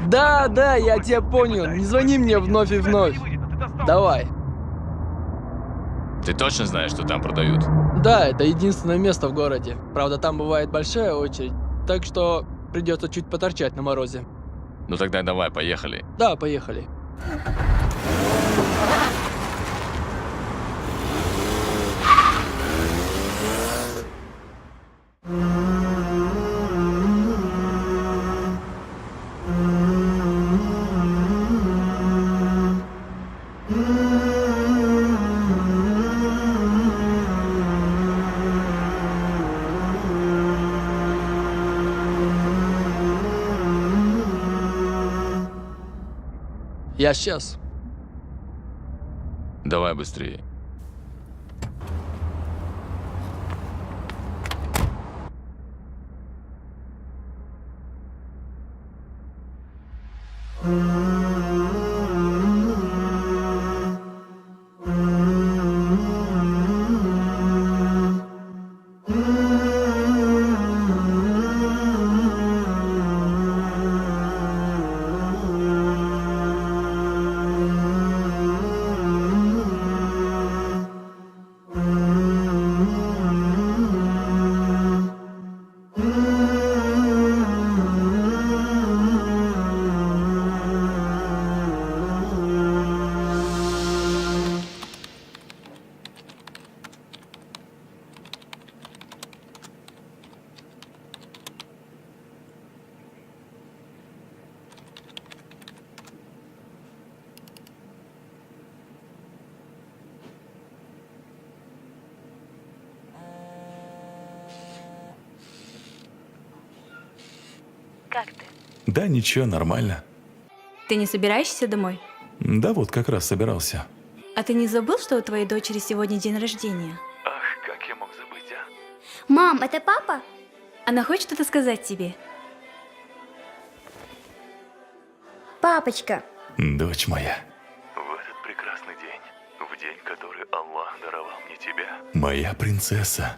Да, да, я тебя понял. Не звони мне вновь и вновь. Давай. Ты точно знаешь, что там продают? Да, это единственное место в городе. Правда, там бывает большая очередь, так что придется чуть поторчать на морозе. Ну тогда давай, поехали. Да, поехали. Я сейчас. Давай быстрее. Как ты? Да ничего, нормально. Ты не собираешься домой? Да вот как раз собирался. А ты не забыл, что у твоей дочери сегодня день рождения? Ах, как я мог забыть, а? Мам, это папа? Она хочет что-то сказать тебе. Папочка. Дочь моя. В этот прекрасный день, в день, который Аллах даровал мне тебя, Моя принцесса.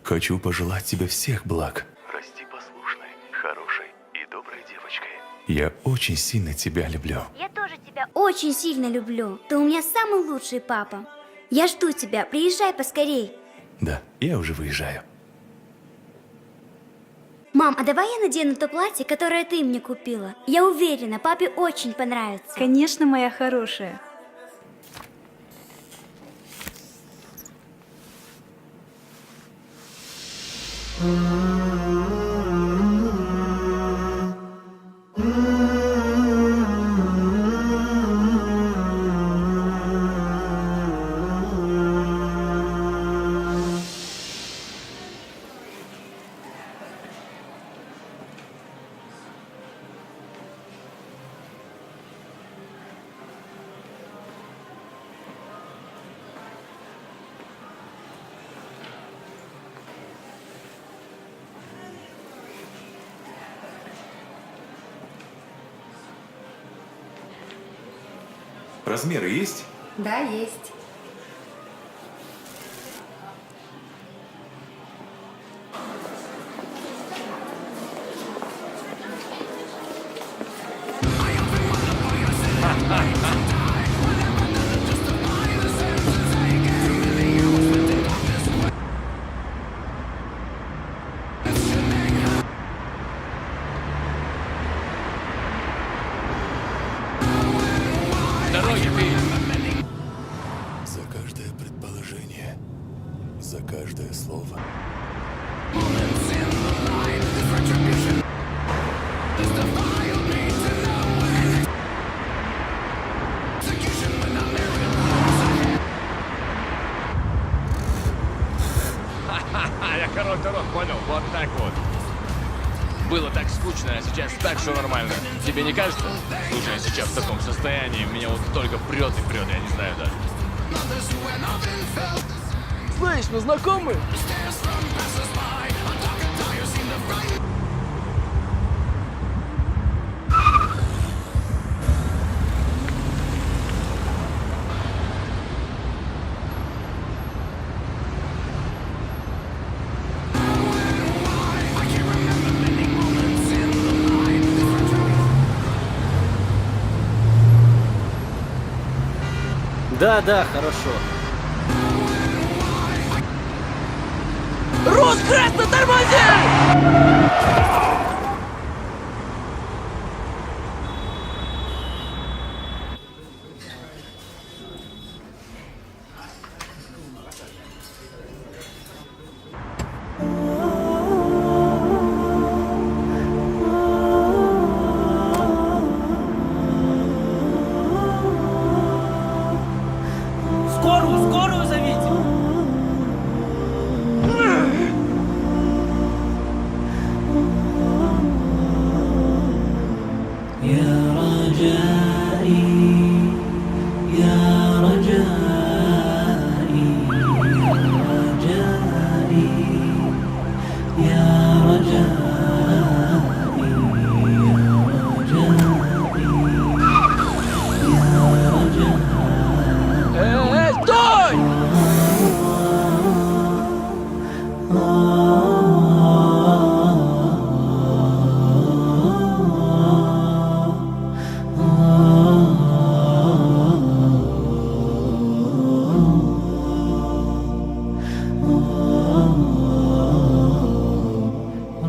Хочу пожелать тебе всех благ. расти послушной, хорошей и доброй девочкой. Я очень сильно тебя люблю. Я тоже тебя очень сильно люблю. Ты у меня самый лучший папа. Я жду тебя. Приезжай поскорей. Да, я уже выезжаю. Мам, а давай я надену то платье, которое ты мне купила. Я уверена, папе очень понравится. Конечно, моя хорошая. Размеры есть? Да, есть. Дороги, ты! За каждое предположение, за каждое слово. Я король дорог, понял? Вот так вот. Было так скучно, а сейчас так все нормально. Тебе не кажется? Слушай, я сейчас в таком состоянии, меня вот только прет и прет, я не знаю даже. Слышь, мы знакомы? Да, хорошо. Рус, красно, тормози! Скорую зовите! Стой!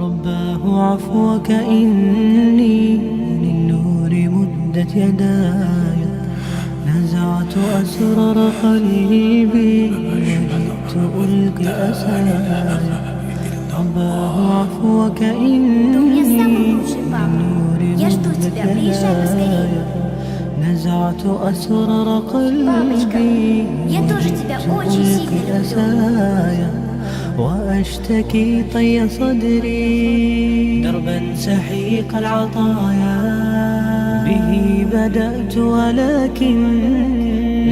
رباه عفوك إني للنور مدت يداي نزعت أسرار قلبي وجئت ألقي أسايا رباه عفوك Ты у меня самый إني лучший папа. Я жду тебя, приезжай поскорее. نزعت أسرار Папочка, قلبي я тоже тебя очень сильно люблю. وأشتكي طي صدري دربا سحيق العطايا به بدأت ولكن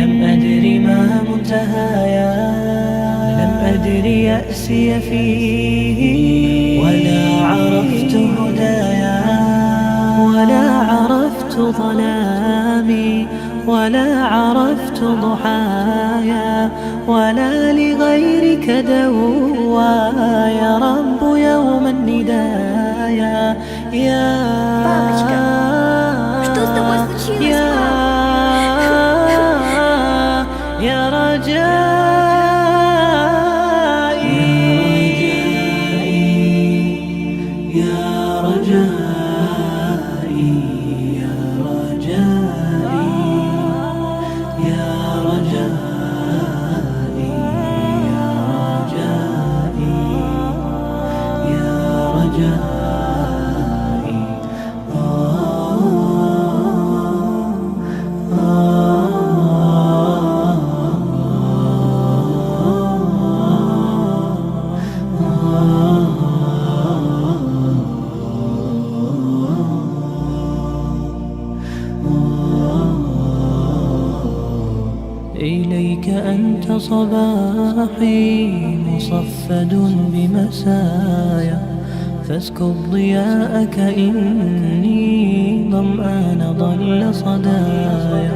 لم أدري ما منتهايا لم أدري يأسي فيه ولا عرفت هدايا ولا عرفت ظلامي ولا عرفت ضحايا ولا لغيرك دوايا رب يوم الندايا يا Папочка, что с тобой случилось, يا رجائي يا رجائي يا رجائي يا رجائي يا رجائي إليك أنت صباحي مصفد بمسايا فاسكب ضياءك إني ظمآن ضل صدايا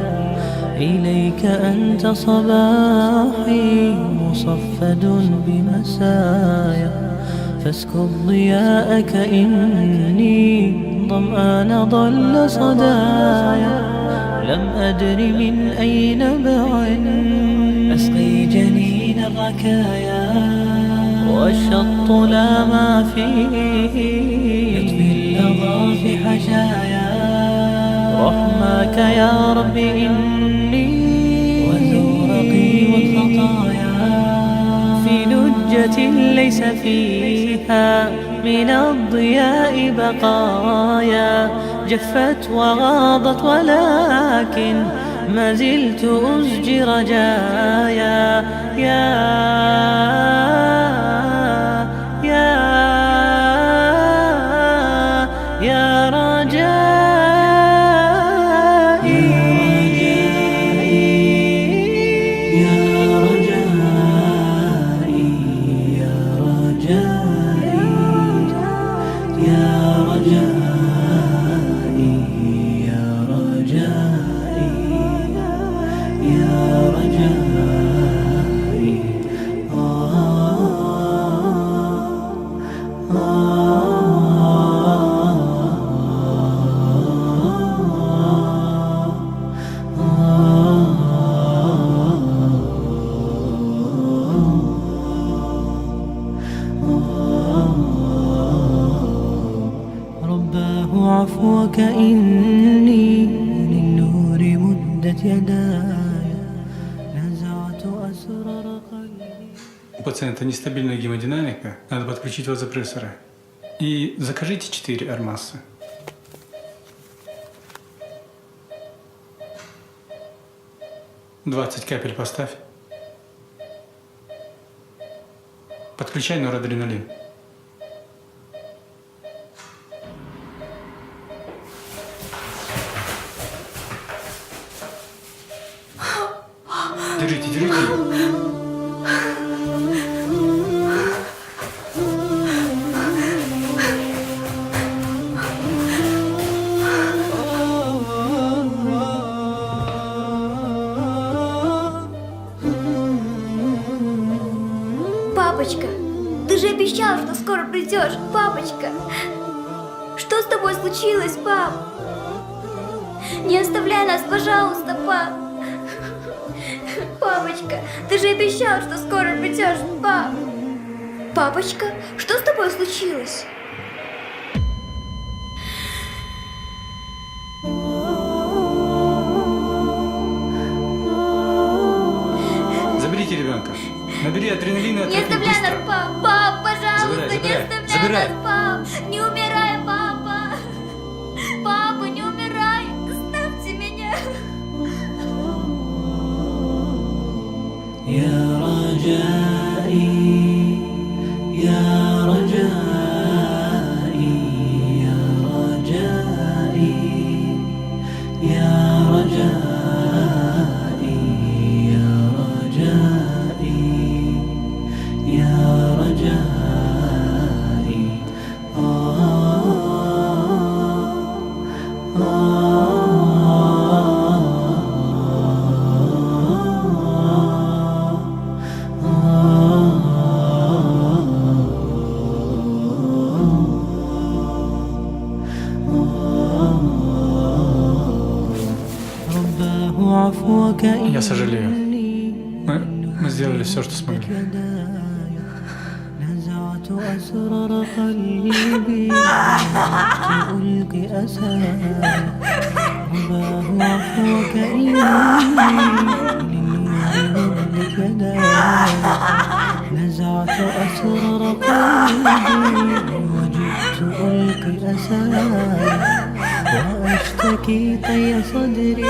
إليك أنت صباحي مصفد بمسايا فاسكب ضياءك إني ظمآن ضل صدايا لم أدر من أي نبع أسقي جنين الركايا والشط لا ما فيه يطفي اللظى في حشايا رحمك يا رب إني وزورقي والخطايا في لجة ليس فيها من الضياء بقايا جفت وغاضت ولكن ما زلت أزجي رجايا يا رجائي يا رجائي يا رجائي يا رجائي يا رجائي يا رجائي رباه عفوك إني للنور مدت يداي نزعت أسرار قلبي. У пациента нестабильная гемодинамика, надо подключить вазопрессоры. И закажите 4 Армасы. «20 капель поставь. Подключай норадреналин». Держите, держите. Папочка, ты же обещал, что скоро придешь, папочка. Что с тобой случилось, пап? Не оставляй нас, пожалуйста, пап. Папочка, ты же обещал, что скоро придешь, пап. Папочка, что с тобой случилось? Заберите ребенка. Набери адреналина и Не отвлеки оставляй быстро. нас, пап. Пап, пожалуйста, Забирай, не оставляй забирай. нас, пап. Не умирай, папа. Папа, не умирай. Оставьте меня. يا رجائي يا رجائي يا رجائي يا رجائي يا رجائي يا رجائي رباه عفوك Я сожалею. إني Мы сделали все, что смогли. نزعت أسرار قلبي ألقي أساي رباه عفوك إني للنور يداي نزعت أسرار قلبي وجئت ألقي أساي وأشتكي طي صدري.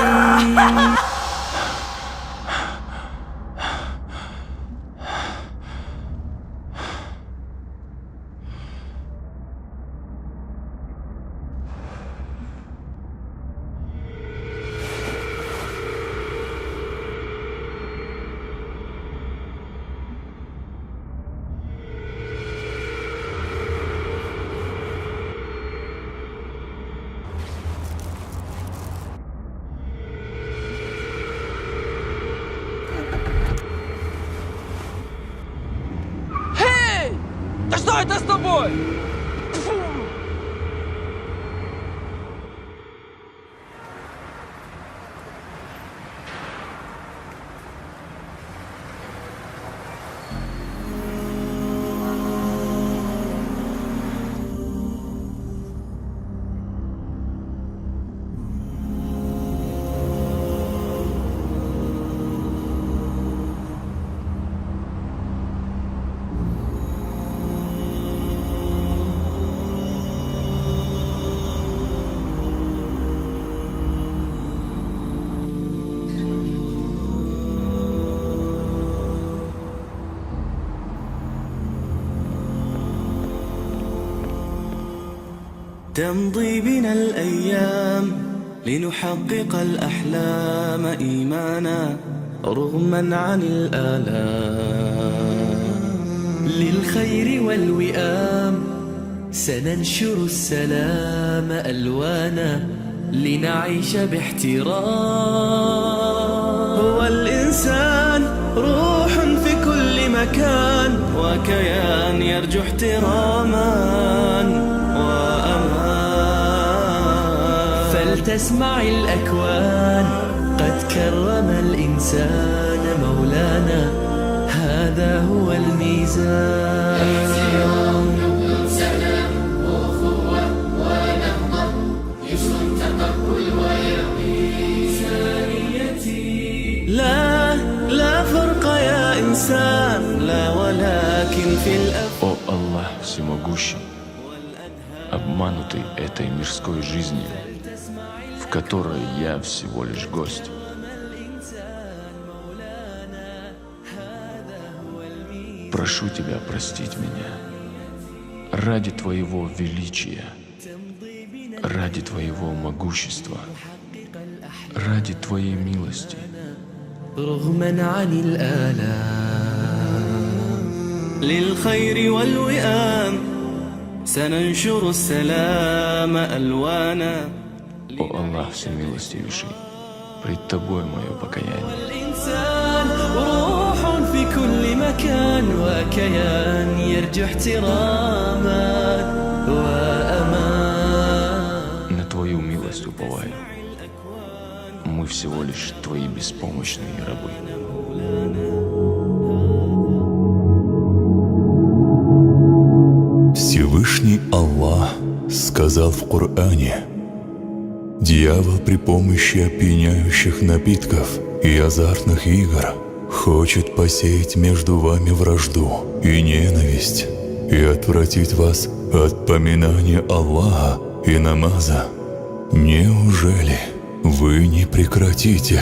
Эй! Да что это с тобой? Фу! تمضي بنا الأيام لنحقق الأحلام إيمانا رغما عن الآلام للخير والوئام سننشر السلام ألوانا لنعيش باحترام. هو الإنسان روح في كل مكان وكيان يرجو احتراما وأمان. فلتسمع الأكوان قد كرم الإنسان مولانا هذا هو الميزان. سلام وأخوة ونهضة لكن في О Аллах всемогущий, обманутый этой мирской жизнью, в которой я всего лишь гость. Прошу тебя простить меня ради твоего величия, ради твоего могущества, ради твоей милости. رغما عن الآلام للخير والوئام سننشر السلام ألوانا О Аллах всемилостивейший, пред тобой мое покаяние. الإنسان روح في كل مكان وكيان يرجع احتراما وأمان. На твою милость уповаю. Мы всего лишь твои беспомощные рабы. Всевышний Аллах сказал в Коране: «Дьявол при помощи опьяняющих напитков и азартных игр хочет посеять между вами вражду и ненависть и отвратить вас от поминания Аллаха и намаза. Неужели вы не прекратите?»